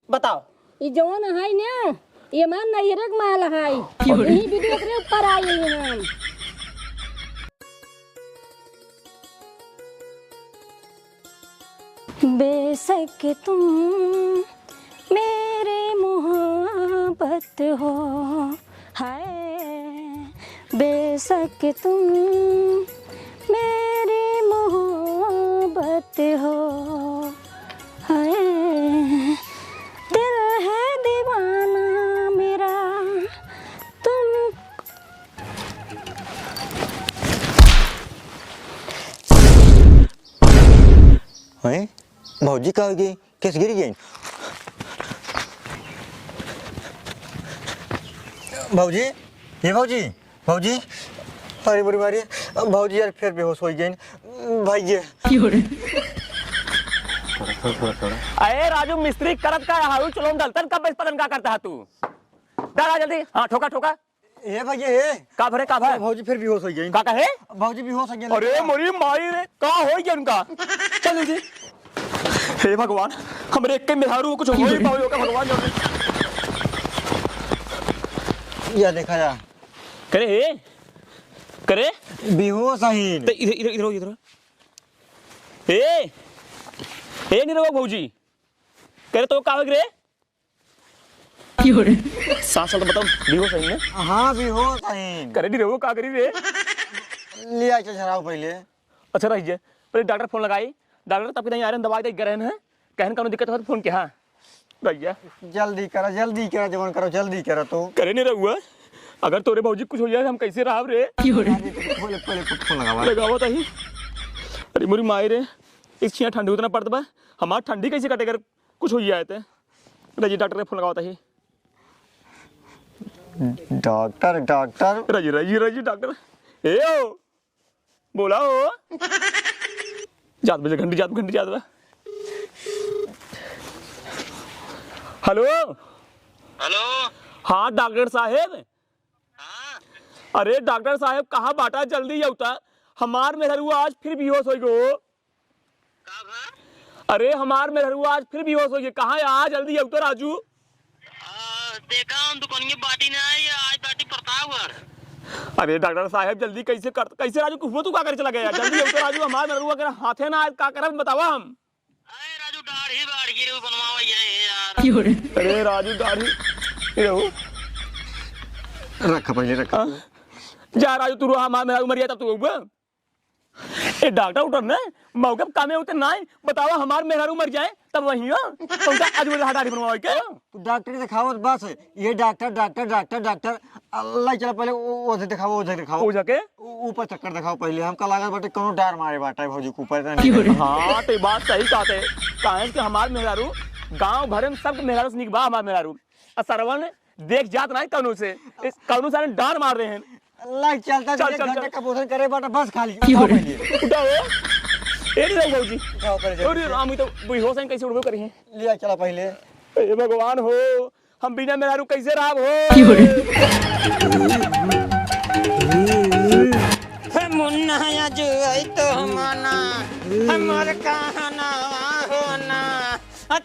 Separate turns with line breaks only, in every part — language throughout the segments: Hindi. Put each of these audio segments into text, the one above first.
बताओ।
ये जवन है ना ये मान नैरक माल है यही वीडियो के ऊपर आई हम। बेशक तुम मेरे मोहब्बत हो हाय बेशक तुम मेरी मोहब्बत हो हाय दिल है दीवाना मेरा तुम।
हैं भौजी कहाँ गई कैसे गिर गई भौजी ये भौजी भौजी अरे बुरी मारी भौजी यार फिर बेहोश हो गई भाई ये
अरे राजू मिस्त्री करत का हाउ चलो दलतन का पतन का करता है तू डरा जल्दी। हाँ ठोका ठोका
ये भाई ये
का भरे का भाई
भौजी फिर बेहोश हो गई
का है
भौजी बेहोश हो गई।
अरे मोरी माई रे का हो गया उनका चल जी। हे भगवान हमरे एक के मेहरारू कुछ हो ही पाओ का भगवान जल्दी
या देखा जा
करे
बेहोश है
तो इधर इधर इधर ए निरव भौजी करे तो का हो रे साथ साथ बताओ बेहोश है ना।
हाँ बेहोश है
करे निरव का करी रे
लिया चल झराओ पहले।
अच्छा रही पहले डॉक्टर फोन लगाई डॉक्टर तब कहीं आ रहे दवाई दे गरहन है कहन का दिक्कत हो फोन किया भैया
जल्दी करा जवन करो जल्दी करा तो
करे नहीं रहुआ अगर तोरे भौजी कुछ हो जाए हम कैसे रहा रे
पहले फोन
लगावत ही। अरे मोरी माई रे इस छिया ठंडी उतना पड़ता बा हमार ठंडी कैसे कटे कर कुछ हो जाए थे रजी डॉक्टर ने फोन लगावत ही।
डॉक्टर डॉक्टर
रजी रजी रजी डॉक्टर ए ओ बोला हो जात बजे घंटी जात बा। हेलो
हेलो
हाँ डॉक्टर साहेब।
हाँ
अरे डॉक्टर साहब कहाँ बाटा जल्दी आवता हमार मेहरुआ आज फिर बेहोश हो गयो।
कब है?
अरे हमार मेहरुआ आज फिर बेहोश हो गए कहाँ आ जल्दी आवता राजू।
देखा हम दुकान बाटी ना आई आज बाटी प्रताप।
अरे डॉक्टर साहब जल्दी कैसे राजू कुछ तू का कर चला गया जल्दी आवता राजू हमार मेहरुआ के हाथे ना आज का करब बतावा हम।
अरे राजू दाढ़ी बाढ़ गिरे बनवावा ये यार।
अरे राजू दाढ़ी
रखा पहले रखा
जा राजू तू हमार मेहरुआ मरिया तब तू ए डॉक्टर उटर ने मौके कामे होते नहीं बतावा हमार मेहरारू मर जाए तब वही उनका आज वो दाढ़ी बनवावे के
तो डॉक्टर दिखाओ बस ये डॉक्टर डॉक्टर डॉक्टर डॉक्टर अल्लाह चला पहले उधर दिखाओ
हो जाके
ऊपर चक्कर दिखाओ पहले हमका लागत बाटे कोनो डर मारे बाटा भौजी के ऊपर।
हाँ तो बात सही कहते काहे कि हमार मेहरारू गांव भर में सब मेहरारू से निकबा हमार मेहरारू सरवन देख जात नहीं कौनो से सारे डर मार रहे हैं।
अल्लाह चलता
चल,
एक
चल,
घंटे
चल।
का भोजन करे बाटा बस खाली उठाओ पहले
उठाओ ए रे भौजी
उठाओ पहले
अरे राम तो बेहोश हैं कैसे उठबो करी हैं।
लिया चला पहले
ए भगवान हो हम बिना मेहरारू कैसे राब हो।
मुन्ना जो आई तो हमाना हमार कहना होना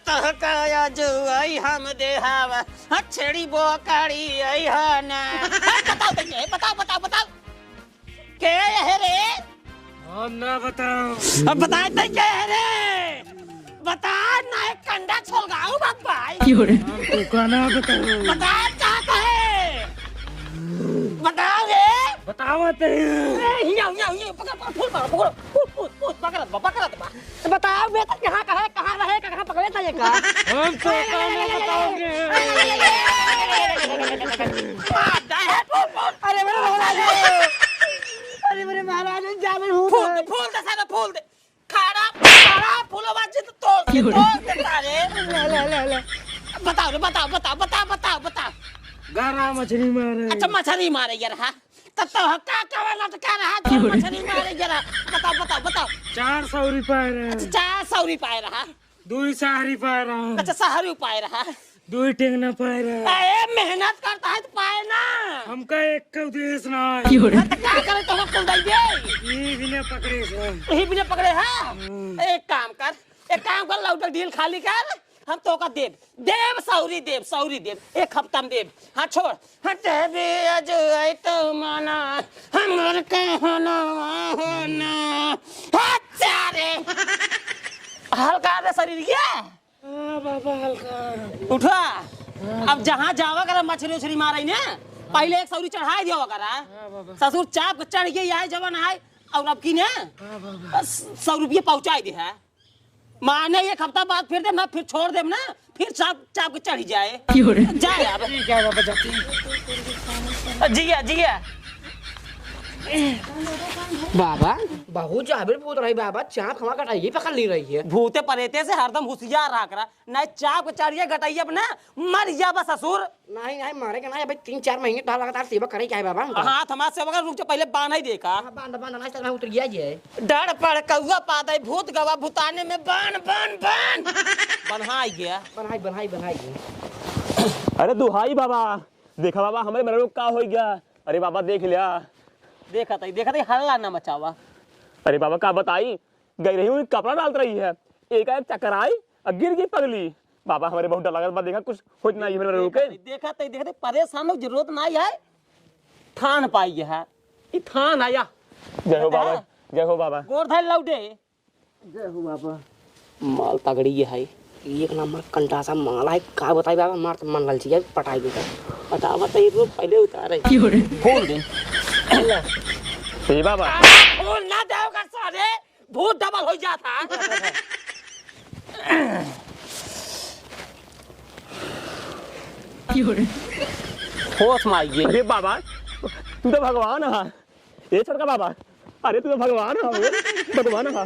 तह काया जो आई हम देहावा छड़ी बोकाड़ी आई हाना। बताओ के है रे
हम ना बताओ
अब बता दे क्या है रे बता ना एक कंडा छोड़ गाऊं बाप भाई
तू कहना बताओ
बता क्या है बताओ रे
बतावत
ये बताओ बेटा कहाँ रहे कहाँ पकड़े था ये का
हम तो कहना बताओगे
अरे मेरे महाराज जाने फूल दे खाड़ा फूलो बाजी तो तोड़ सारे बताओ
गारा मछली मारे
अच्छा मछली मारे यार हाँ तब तो हक्का कवा लटका रहा तो मछली मारे जरा बताओ
400 रुपए रे
अच्छा 400 पाए रहा
2 साहरी पाए रहा
अच्छा सहारू पाए रहा
2 टेंगना पाए रहा
अरे मेहनत करता है तो पाए ना
हमका एक का उद्देश्य नहीं
तो क्या करे तो हम कुल दे
ये भी ने पकड़े से
यही बिना पकड़े हाँ एक काम कर लौटक डील खाली कर हम तो का देव देव सौरी देव एक हफ्ता में देव हाँ छोड़ हाँ देवी अजो आई तो माना हमर कहना होना हाँ चारे हल्का दे शरीर क्या
बाबा हल्का
उठा अब जहाँ जावा करा मछली उछली मारे ना पहले एक सौरी चढ़ा दिया करा ससुर चाप के चढ़ गई है जवन है और अब की ने 100 रुपये पहुंचा दे है माने एक हफ्ता बाद फिर दे ना फिर छोड़ दे ना फिर चाप चाप के चढ़ जाए जाए अब
क्या बाबा जाती
जिया
बाबा बहुत जाबिर पूछ रही बाबा चाप हमारा कटाइए पकड़ ली रही है
भूते परेते से हरदम होशियार रहा करा नहीं चाप के चढ़िए घटाइए अब ना मर जा बस ससुर
नहीं नहीं मारे के नहीं भाई 3-4 महीने तो लगातार सेवा करे क्या है बाबा
हाँ हमारा सेवा रुक जा पहले बांध ही देखा
बांध बांध नहीं मैं उतर गया ये
डर पड़ कौआ पादा भूत गवा भूताने में बन बनाई गया
बनाई
अरे दुहाई बाबा देखा बाबा हमारे मेरे का हो गया अरे बाबा देख लिया
देखा था हल्ला ना मचावा
अरे बाबा का बताई गई रही हूँ कपड़ा डाल रही है एक चक्कर आई और गिर गई पगली बाबा हमारे बहुत डर लगा देखा कुछ हो नहीं मेरे रुके
देखा परेशान हो जरूरत नहीं है थान पाई है ये थान आया
जय हो बाबा
गोरधन लौटे
जय हो बाबा
माल तगड़ी है
एक नंबर कंटा सा माला है का बताई बाबा मार तो मन ललची है पटाई देता
बता ये पहले उतारे फोन दे
सही बाबा
फोन ना दो कर सारे भूत डबल हो जाता होश मार गई
अरे बाबा तू तो भगवान है ये छोड़का बाबा अरे तू तो भगवान है भगवान है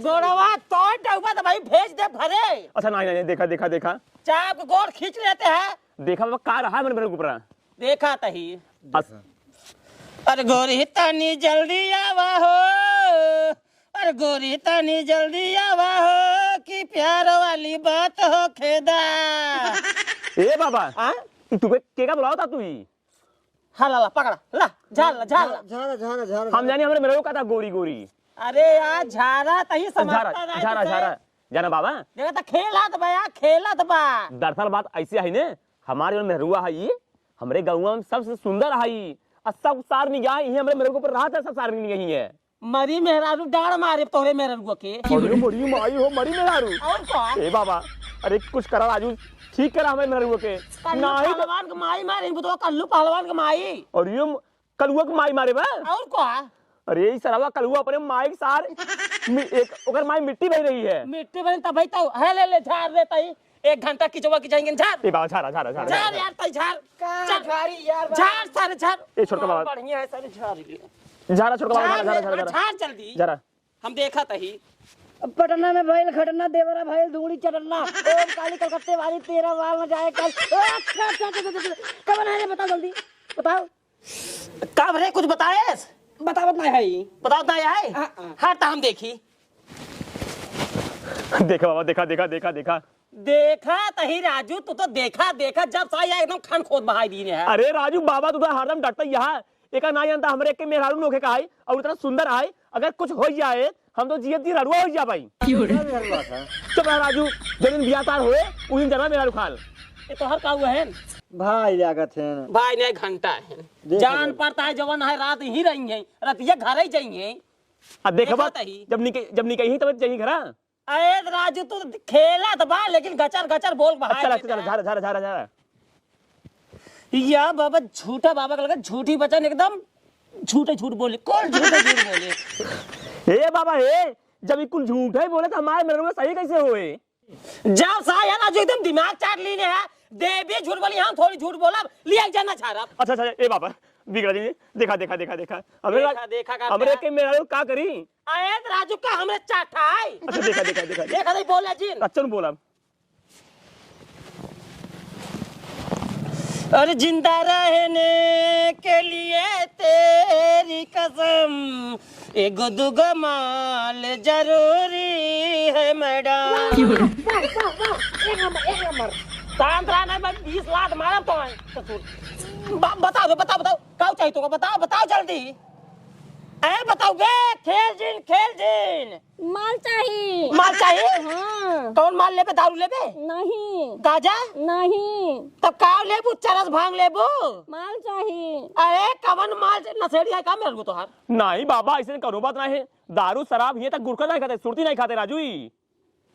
गोड़वा तोड़ डूबा तो भाई भेज दे भरे
अच्छा नहीं देखा
चाप गोड़ खींच लेते हैं
देखा बाबा का रहा है मेरे ऊपर
देखा तही अरे गोरी तनी जल्दी आवा हो अरे गोरी तनी जल्दी आवा हो कि प्यार वाली बात हो खेदा
ए बाबा
हाँ
तू के का बुलाओ था तू ही
ला पकड़ा ला झाल
झारा
हम जाने हमारे मेरे का था गोरी
अरे यार झारा तही समझता नहीं
झारा जाना बाबा
देखा था खेलत बा
दरअसल बात ऐसी है ने हमारे मेहरुआ है ये हमारे गाँव में सबसे सुंदर है सब सार निगाह ये हमारे मेरे ऊपर रहा था सब सार निगाह है
मरी मेहरारू डाड़ मारे तोहरे मेहरारू के
अरे मरी माई हो मरी मेहरारू
और कौन
ए बाबा अरे कुछ करा राजू ठीक करा हमारे मेहरारू के नहीं
पहलवान के माई मारे तो कल्लू पहलवान के माई
और ये कलुआ के माई मारे बा
और कौन
अरे ये सरवा कलुआ अपने माई के सार एक ओकर माई मिट्टी बह रही है
मिट्टी बन तब भाई तो है ले झाड़ देता ही 1 घंटा खिंचवा जाएंगे झाड़
ए बाबा झारा
झाड़ यार तई झाड़
झाड़ी यार
झाड़ सारे झाड़
ए छोटका बाबा
बढ़िया है सारे झाड़
झारा छोटका बाबा
झाड़ जल्दी
जरा
हम देखा तही
पटना में भइल खटना देवरा भइल धूड़ी चटना ओम काली कलकत्ते वाली तेरा वाल न जाए कल कब है बताओ जल्दी बताओ
का भरे कुछ बताए
बतावत नहीं है
बताओ ना है हाँ तो हम देखी
देखा बाबा देखा
तही राजू तू तो देखा जब सा एकदम खन खोद बहाई दी है
अरे राजू बाबा तू तो हरदम डरता यहाँ एक ना जानता हमरे के मेहरारू नोखे का है और इतना सुंदर है अगर कुछ हो जाए हम तो जीत जी रड़ुआ हो जा भाई चुप रह राजू जब दिन बिया तार हुए उस दिन जाना मेहरारू खाल
ये तो हर का हुआ है
भाई लागत है
भाई ने घंटा है जान पड़ता है जवन है रात ही रही है रतिया घर ही जाइए
अब देखा
देखा
बात
तही।
जब निकली तब चाहिए घरा
अरे राजू तू खेला तो बा लेकिन गचर बोल
अच्छा झारा
या बाबा झूठा बाबा का लगा झूठी बचन एकदम झूठ बोले कौन झूठ बोले
ए बाबा हे जब ये कुल झूठ है बोले तो हमारे मेरे में सही कैसे हुए
जब सा है राजू एकदम दिमाग चाट लीने है देवी झूठ बोली हम थोड़ी झूठ बोला लिया जाना छारा
अच्छा ए बाबा बिगड़ा जी देखा
देखा
हमरे के मेरा का करी
आए राजू का हमरे चाटा है
अच्छा देखा
नहीं बोला जी
अच्छा बोला
अरे जिंदा रहने के लिए तेरी कसम एगो दुगो माल जरूरी है मैडम मैं 20 लाख मारा तो बता दो क्या चाहिए तुमको बताओ जल्दी अरे बताओगे खेल जिन
माल चाहिए।
माल चाहिए।
हाँ।
कौन माल लेबे? दारू लेबे?
नहीं
गाजा?
नहीं।
तब काव लेबू? चरस भांग लेबू?
माल चाहिए।
अरे कवन माल नशेड़ी है का मेरे को तोहार?
नहीं बाबा ऐसे करो बात नहीं, दारू शराब ये तक गुटखा नहीं खाते, सुरती नहीं खाते राजू ही।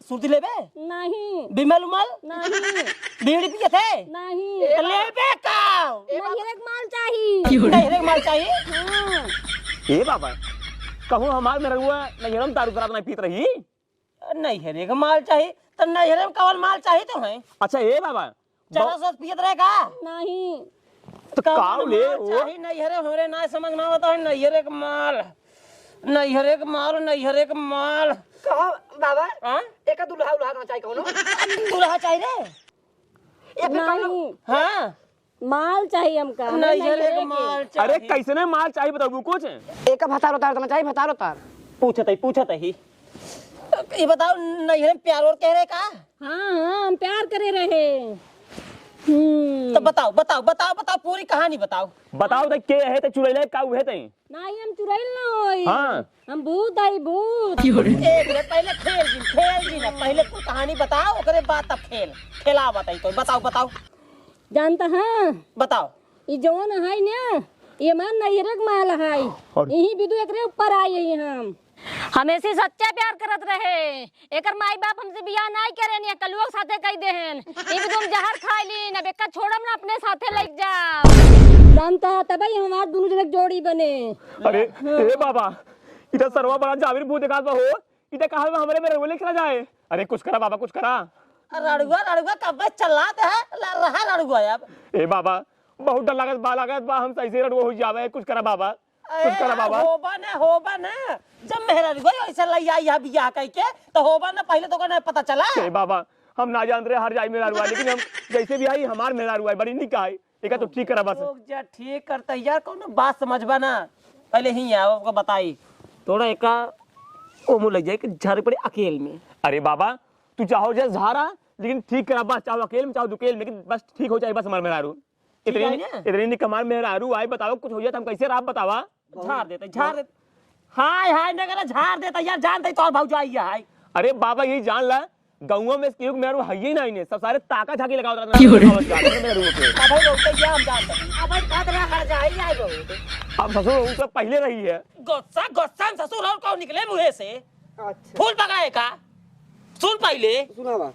सुर्ती लेबे?
नहीं।
बिमल उमल?
नहीं।
बीड़ी पिए थे?
नहीं।
लेबे काव?
नैहरे का माल चाहिए।
नहरे माल चाहिए?
हाँ।
ए बाबा कहूँ हमार में रहुआ नहीं, हम दारू शराब नहीं पीत रही।
नहरे का माल चाहिए तो नहरे में कवन माल चाहिए तो है?
अच्छा ए बाबा
चरस पियत रहेगा?
नहीं।
तो काव ले वो
चाहिए नहरे हमरे ना समझ में आवता है। नहरे का माल, नहरे का माल, नहरे का माल।
कहो बाबा
हाँ?
एक दुल्हा उल्हा ना चाहिए कोनो।
दूल्हा चाहिए रे?
एक
नहीं।
हाँ
माल चाहिए हमका।
नहरे का माल चाहिए।
अरे कैसे नहीं माल चाहिए बताओ कुछ।
एक भतार उतार देना चाहिए, भतार उतार।
पूछत ही ये बताओ नहरे में प्यार और कह रहे का?
हाँ हाँ हम प्यार करे रहे।
तो बताओ बताओ बताओ बताओ पूरी कहानी बताओ।
बताओ तो के है तो चुड़ैले का हुए थे।
नहीं हम चुड़ैल ना होई।
हाँ।
हम भूत आई भूत।
एक मिनट पहले खेल जी ना पहले तू कहानी बताओ ओकरे बाद तब खेला बताई तो बताओ बताओ
जानता हाँ
बताओ।
ये जवन है ना ये मान नैहरे का माल है। यही विदु एकरे ऊपर आई हम हमेशा सच्चा प्यार करत रहे। एकर माई बाप हमसे बियाह नहीं करे नहीं कलुआ साथे कह देहन ई भी तुम जहर खा ली ना बेका छोड़म ना अपने साथे लेके जाओ। जानता तबे हमार दोनों जन जोड़ी बने।
अरे ए बाबा इधर सरवा बड़ा जाविर भूत एकाद बा हो, इधर कहा हमरे में रोले चला जाए। अरे कुछ करा बाबा कुछ करा।
रड़ुआ कब चलाते है रहा रड़ुआ अब।
ए बाबा बहुत डर लागत बा हम सही से रड़ुआ हो जावे, कुछ करा बाबा कुछ करा बाबा।
होबा ना जब मेहरा रड़ुआ ऐसा लई आई है बियाह कह के तो होबा ना पहले तो का पता चला।
ए बाबा हम ना जान रहे हर जाई मेरा रुआ, लेकिन हम जैसे भी आई हमार मेरा रुआ बड़ी निक आई। एका तो ठीक करा बस।
लोग जा ठीक करता यार कौन बात समझबा ना पहले ही आओ को बताई थोड़ा एका ओमू लग जाए कि झाड़ पड़े अकेले में।
अरे बाबा तू चाहो जैसे झारा लेकिन ठीक करा बस, चाहो अकेले में चाहो दुकेल में, लेकिन बस ठीक हो जाए बस हमार मेरा रू। इतनी कमाल मेरा रू आई बताओ कुछ हो जाए हम कैसे रात बतावा।
झाड़ देते हाय हाय नगरा झाड़ देता यार जानते तो भाव जाई हाय।
अरे बाबा यही जान ला गाँव में क्यों मेरा है ही नहीं, सब सारे ताका झाकी लगाओ मेरा रू पे।
अब लोग क्या हम जानते हैं अब बात रहा कर जाए आए बहुत
अब ससुर वो सब पहले रही है।
गुस्सा ससुर और कौन निकले मुंह से फूल पकाए का सुन पहले
सुना बा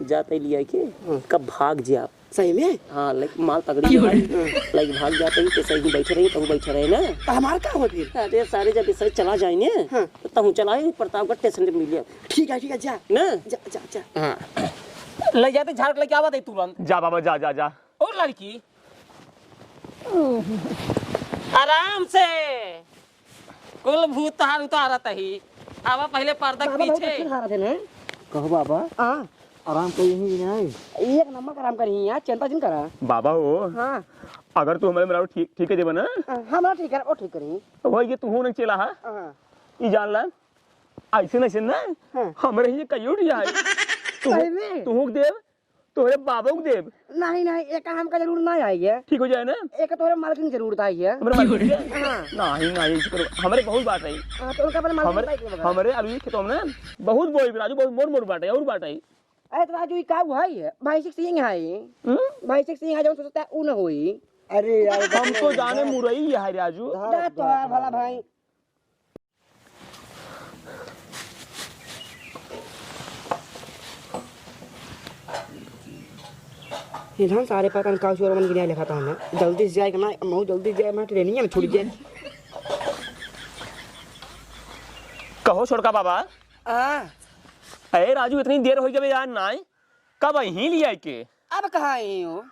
जाते लिया के कब भाग जी आप
सही में।
हाँ लाइक माल तगड़ी लाइक भाग जाते ही तो सही बैठे रही तो बैठे रहे ना
तो हमार का हो फिर?
अरे सारे जब इस चला जाएंगे तो तहु चलाए प्रतापगढ़ स्टेशन पे मिलिए
ठीक है जा
ना
जा जा जा।
हाँ ले जाते झाड़ लेके आवा दे तुरंत।
जा बाबा जा जा जा।
और लड़की आराम से कुल भूत तार उतारत ही आवा पहले पर्दा के पीछे।
कहो बाबा हाँ आराम करी ही नहीं एक नंबर का आराम करी यहाँ चिंता जिन करा
बाबा हो
हाँ
अगर तू हमारे मेरा ठीक ठीक है देबा ना
हमारा ठीक है वो ठीक करी
वो ये तू हो नहीं चला है
हाँ
ये जान ला ऐसे नहीं ना
हाँ।
हमारे ये कई उठ जाए
सही में?
तू देव तोरे बाबा को देव
नहीं नहीं एक हमका जरूर नहीं आई है,
ठीक हो जाए ना।
एक तोरे मालकिन जरूरत आई है।
हमारे मालिक के?
हाँ
नहीं इसे करो हमारे बहुत बात है।
हाँ, तो उनका अपने मालकिन
हमारे
बाइक में
हमारे अभी खेतों में ना बहुत बोई राजू बहुत मोर मोर बात है और बात है।
अरे तो राजू का है भाई सिंह है भाई सिंह है जो सोचता है उ न होई। अरे यार
हम तो जाने मुरई है राजू।
तो भला भाई इधर सारे पता का शोर मन गिरा लिखा था हमने जल्दी से जाए ना मैं जल्दी जाए मैं ट्रेनिंग में छूट जाए।
कहो छोड़का बाबा अरे राजू इतनी देर हो गई यार ना कब यहीं लिया के
अब कहाँ आई हो?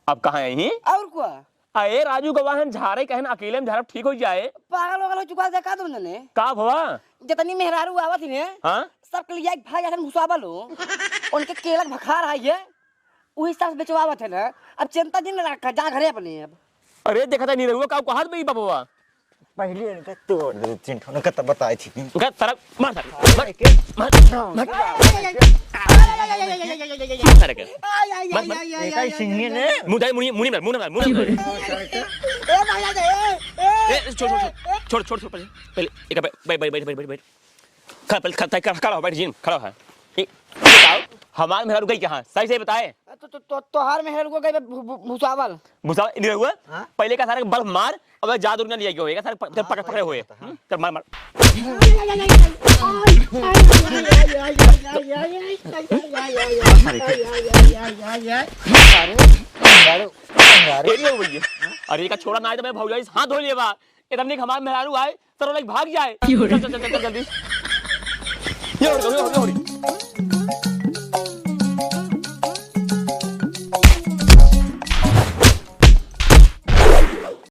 अब कहाँ यहीं
और क्या
अरे राजू गवाहन झारे कहन अकेले में झारा ठीक हो जाए
पागल वगल हो चुका देखा तुमने
का भवा
जितनी मेहरारू आवत ही
हाँ
सब के लिए भाई जैसे घुसावा लो उनके केलक भखार आई है वही सब बेचवावत है ना। अब चिंता दिन रखा जा घरे अपने अब
अरे देखा था नहीं रहुआ का कहां पे बाबा
पहले इनका तोड़ दे चिंटू ने कत बताई थी
का तरफ मार मार
एकाई सिंह ने
मुंह मुंह मुंह मुंह
ए भाई ए
छोड़ छोड़ छोड़ पहले एक बैठ खड़ा हो बैठ जी खड़ा है बताओ हमारे मेहरारू गई कहाँ सही से बताए
तोहार में हेल को गई भुसावल
भूसा नहीं हुआ पहले का सारे बर्फ मार अब जादू ना लिया होएगा सारे पकड़े हुए चल मार मार अरे का छोड़ा ना आए तो मैं भौजाई हाथ धो लिए बा एकदम नहीं हमारे मेहरारू आए तो भाग जाए जल्दी